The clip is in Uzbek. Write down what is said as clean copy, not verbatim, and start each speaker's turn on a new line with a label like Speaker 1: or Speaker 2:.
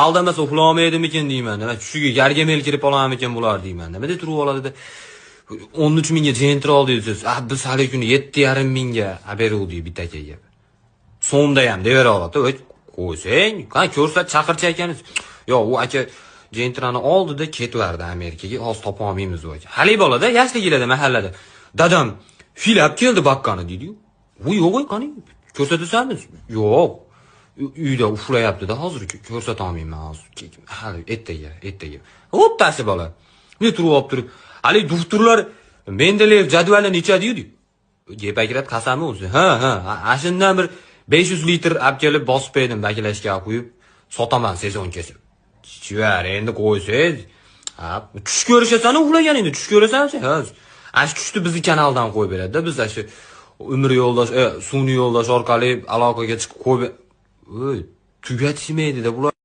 Speaker 1: aldamasa uxlolmaydimikin deyman. Nima tushiga gargamel kirib olarmikin bular deyman. Nima deb turib oladi? 13 mingga jentr oldi deysiz. Biz hali kuni 7,5 mingga beruvdik bitta akaga. So'mda ham devera oladi. Qo'ysang, qani ko'rsat chaqircha ekaniz. Yo'q, u aka jentrani oldida ketvardi Amerikaga. Hozir topa olmaymiz u aka. Hali bolada, yoshligida mahallada. Dadam filab keldi baqqani deydi-yu. U yo'q, qani ko'rsatasanmiz? Yo'q. Uyda uxlayapti-da hozir ko'rsata olmayman hozir. Hali ertaga. O'ttasi bola. Men turib olib turib, hali doktorlar Mendeleyev jadvalini necha deydi? Gepakrat qasami o'zi. Ha, ashundan bir 500 litr olib kelib bosib berdim baklashga qo'yib, sotaman sezonkasi. Chivar, endi qo'ysangiz. Ha, tush ko'rishasan, uxlaganingda tush ko'rasansiz. Ha, ash tushni bizni kanaldan qo'yib beradi-da. Biz shu umr yo'ldosh, sun'iy yo'ldosh orqali aloqaga chiqib qo'yib, tugatishmaydi-da bular.